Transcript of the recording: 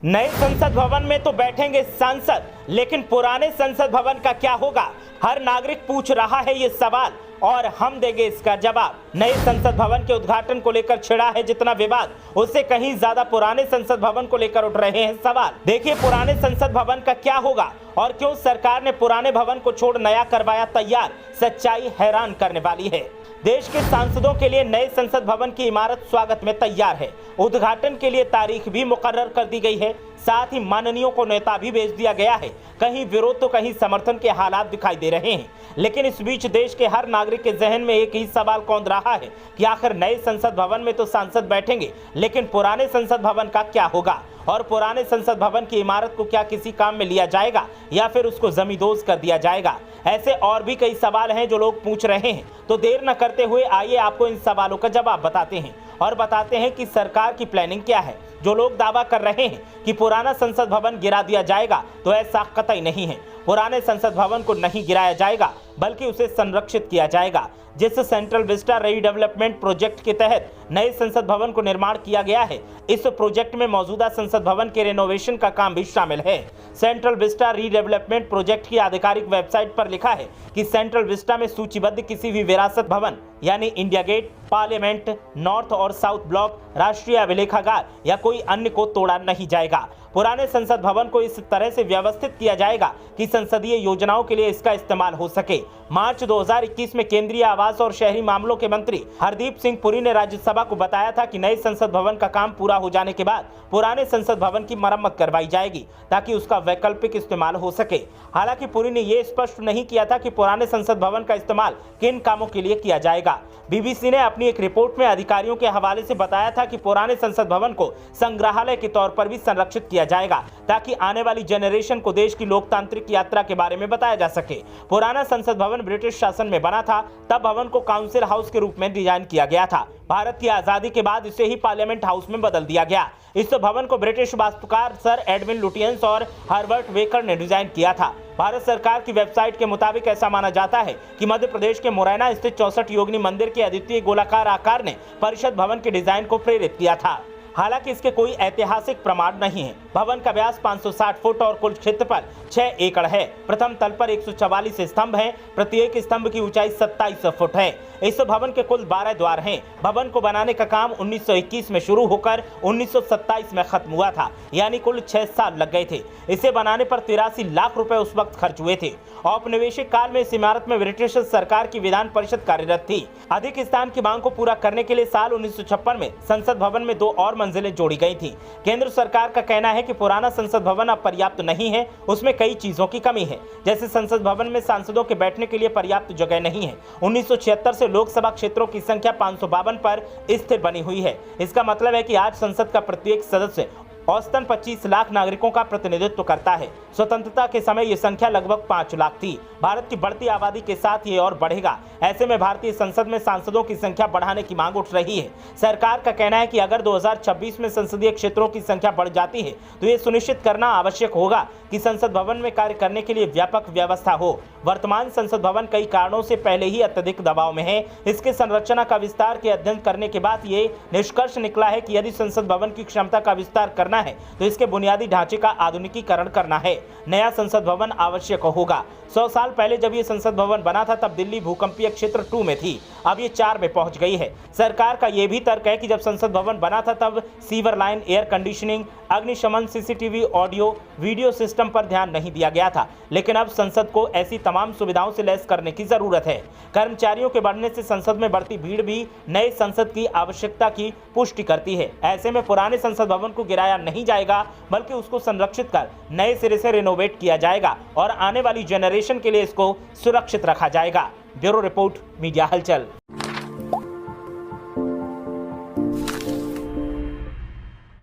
नए संसद भवन में तो बैठेंगे सांसद, लेकिन पुराने संसद भवन का क्या होगा? हर नागरिक पूछ रहा है ये सवाल और हम देंगे इसका जवाब। नए संसद भवन के उद्घाटन को लेकर छिड़ा है जितना विवाद, उससे कहीं ज्यादा पुराने संसद भवन को लेकर उठ रहे हैं सवाल। देखिए पुराने संसद भवन का क्या होगा और क्यों सरकार ने पुराने भवन को छोड़ नया करवाया तैयार। सच्चाई हैरान करने वाली है। देश के सांसदों के लिए नए संसद भवन की इमारत स्वागत में तैयार है। उद्घाटन के लिए तारीख भी मुकर्रर कर दी गई है। साथ ही माननीयों को न्योता भी भेज दिया गया है। कहीं विरोध तो कहीं समर्थन के हालात दिखाई दे रहे हैं। लेकिन इस बीच देश के हर नागरिक के जहन में एक ही सवाल कौंध रहा है कि आखिर नए संसद भवन में तो सांसद बैठेंगे, लेकिन पुराने संसद भवन का क्या होगा? और पुराने संसद भवन की इमारत को क्या किसी काम में लिया जाएगा या फिर उसको जमींदोज कर दिया जाएगा? ऐसे और भी कई सवाल हैं जो लोग पूछ रहे हैं। तो देर न करते हुए आइए आपको इन सवालों का जवाब बताते हैं और बताते हैं कि सरकार की प्लानिंग क्या है। जो लोग दावा कर रहे हैं कि पुराना संसद भवन गिरा दिया जाएगा, तो ऐसा कतई नहीं है। पुराने संसद भवन को नहीं गिराया जाएगा, बल्कि उसे संरक्षित किया जाएगा। जिस सेंट्रल विस्टा रीडेवलपमेंट प्रोजेक्ट के तहत नए संसद भवन को निर्माण किया गया है, इस प्रोजेक्ट में मौजूदा संसद भवन के रेनोवेशन का काम भी शामिल है। सेंट्रल विस्टा रीडेवलपमेंट प्रोजेक्ट की आधिकारिक वेबसाइट पर लिखा है कि सेंट्रल विस्टा में सूचीबद्ध किसी भी विरासत भवन यानी इंडिया गेट, पार्लियामेंट, नॉर्थ और साउथ ब्लॉक, राष्ट्रीय अभिलेखागार या कोई अन्य को तोड़ा नहीं जाएगा। पुराने संसद भवन को इस तरह से व्यवस्थित किया जाएगा कि संसदीय योजनाओं के लिए इसका इस्तेमाल हो सके। मार्च 2021 में केंद्रीय आवास और शहरी मामलों के मंत्री हरदीप सिंह पुरी ने राज्यसभा को बताया था कि नए संसद भवन का काम पूरा हो जाने के बाद पुराने संसद भवन की मरम्मत करवाई जाएगी ताकि उसका वैकल्पिक इस्तेमाल हो सके। हालांकि पुरी ने यह स्पष्ट नहीं किया था कि पुराने संसद भवन का इस्तेमाल किन कामों के लिए किया जाएगा। बीबीसी ने अपनी एक रिपोर्ट में अधिकारियों के हवाले से बताया था कि पुराने संसद भवन को संग्रहालय के तौर पर भी संरक्षित किया जाएगा ताकि आने वाली जनरेशन को देश की लोकतांत्रिक यात्रा के बारे में बताया जा सके। पुराना संसद भवन ब्रिटिश शासन में बना था, तब भवन को काउंसिल हाउस के रूप में डिजाइन किया गया था। भारत की आजादी के बाद इसे ही पार्लियामेंट हाउस में बदल दिया गया। इस भवन को ब्रिटिश वास्तुकार सर एडविन लुटियंस और हर्बर्ट वेकर ने डिजाइन किया था। भारत सरकार की वेबसाइट के मुताबिक ऐसा माना जाता है कि मध्य प्रदेश के मुरैना स्थित 64 योगिनी मंदिर के अद्वितीय गोलाकार आकार ने परिषद भवन के डिजाइन को प्रेरित किया था। हालांकि इसके कोई ऐतिहासिक प्रमाण नहीं है। भवन का व्यास 560 फुट और कुल क्षेत्रफल 6 एकड़ है। प्रथम तल पर 144 स्तंभ हैं। प्रत्येक स्तंभ की ऊंचाई 27 फुट है। इस भवन के कुल 12 द्वार हैं। भवन को बनाने का काम 1921 में शुरू होकर 1927 में खत्म हुआ था, यानी कुल 6 साल लग गए थे। इसे बनाने पर 83 लाख रुपए उस वक्त खर्च हुए थे। औपनिवेशिक काल में इस इमारत में ब्रिटिश सरकार की विधान परिषद कार्यरत थी। अधिक स्थान की मांग को पूरा करने के लिए साल 1956 में संसद भवन में 2 और मंजिलें जोड़ी गई थी। केंद्र सरकार का कहना है कि पुराना संसद भवन अब पर्याप्त नहीं है, उसमें कई चीजों की कमी है। जैसे संसद भवन में सांसदों के बैठने के लिए पर्याप्त जगह नहीं है। 1976 से लोकसभा क्षेत्रों की संख्या 552 पर स्थिर बनी हुई है। इसका मतलब है कि आज संसद का प्रत्येक सदस्य औसतन 25 लाख नागरिकों का प्रतिनिधित्व करता है। स्वतंत्रता के समय ये संख्या लगभग 5 लाख थी। भारत की बढ़ती आबादी के साथ ये और बढ़ेगा। ऐसे में भारतीय संसद में सांसदों की संख्या बढ़ाने की मांग उठ रही है। सरकार का कहना है कि अगर 2026 में संसदीय क्षेत्रों की संख्या बढ़ जाती है तो ये सुनिश्चित करना आवश्यक होगा कि संसद भवन में कार्य करने के लिए व्यापक व्यवस्था हो। वर्तमान संसद भवन कई कारणों से पहले ही अत्यधिक दबाव में है। इसके संरचना का विस्तार के अध्ययन करने के बाद ये निष्कर्ष निकला है कि यदि संसद भवन की क्षमता का विस्तार करना है तो इसके बुनियादी ढांचे का आधुनिकीकरण करना है। नया संसद भवन आवश्यक होगा। 100 साल पहले जब ये संसद भवन बना था तब दिल्ली भूकंपीय क्षेत्र 2 में थी, अब ये 4 में पहुंच गई है। सरकार का यह भी तर्क है कि जब संसद भवन बना था तब सीवर लाइन, एयर कंडीशनिंग, अग्निशमन, सीसीटीवी, ऑडियो वीडियो सिस्टम पर ध्यान नहीं दिया गया था। लेकिन अब संसद को ऐसी तमाम सुविधाओं से लैस करने की जरूरत है। कर्मचारियों के बढ़ने से संसद में बढ़ती भीड़ भी नए संसद की आवश्यकता की पुष्टि करती है। ऐसे में पुराने संसद भवन को गिराया नहीं जाएगा, बल्कि उसको संरक्षित कर नए सिरे से रिनोवेट किया जाएगा और आने वाली जनरेशन के लिए इसको सुरक्षित रखा जाएगा। ब्यूरो रिपोर्ट, मीडिया हलचल।